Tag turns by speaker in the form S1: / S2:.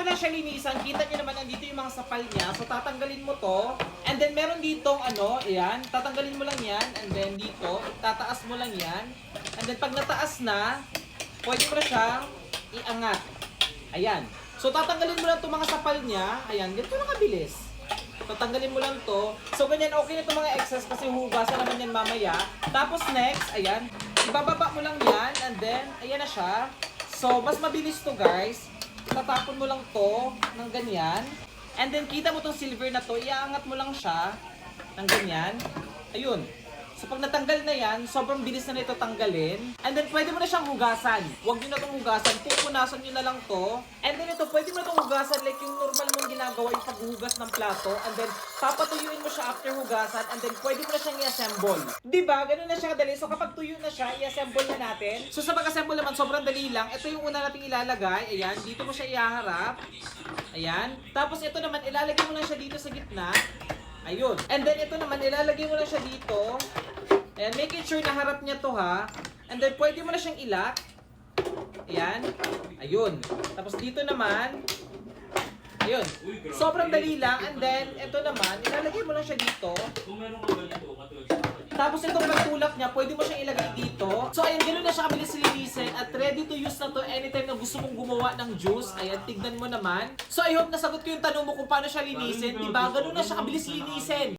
S1: mo na siya linisan, kita nyo naman nandito yung mga sapal niya. So tatanggalin mo to. And then meron ditong ano, ayan. Tatanggalin mo lang yan. And then dito, tataas mo lang yan. And then pag nataas na, pwede mo na siya iangat. Ayan. So tatanggalin mo lang itong mga sapal niya. Ayan, ganito lang kabilis. Tatanggalin mo lang to. So ganyan, okay na itong mga excess kasi hugasan naman yan mamaya. Tapos next, ayan. Ibababa mo lang yan. And then, ayan na siya. So mas mabilis to guys. Tatapon mo lang to ng ganyan. And then kita mo tong silver na to, iaangat mo lang siya ng ganyan. Ayun. So pag natanggal na yan, sobrang bilis na nito tanggalin. And then pwede mo na siyang hugasan. Huwag nyo na itong hugasan, pupunasan nyo na lang to. And then ito, pwede mo na itong hugasan like yung normal mong ginagawa yung paghuhugas ng plato. And then papatuyuin mo siya after hugasan. And then pwede mo na siyang i-assemble. Diba? Ganun na siya kadali. So kapag tuyo na siya, i-assemble na natin. So sa pag-assemble naman, sobrang dali lang. Ito yung una nating ilalagay. Ayan, dito mo siya ihaharap. Ayan. Tapos ito naman, ilalagay mo lang siya dito sa gitna. Ayun. And then ito naman, ilalagay mo lang siya dito. Ayan, making sure na harap niya to ha. And then pwede mo na siyang ilak. Ayan. Ayun. Tapos dito naman. Ayun. Sobrang dali lang. And then, ito naman, ilalagay mo lang siya dito. Tapos itong pagtulak niya, pwede mo siyang ilagay dito. So ayan, ganoon na siya kabilis linisin at ready to use na to anytime na gusto mong gumawa ng juice. Ayan, tignan mo naman. So I hope nasagot ko yung tanong mo kung paano siya linisin. Diba? Ganoon na siya kabilis linisin.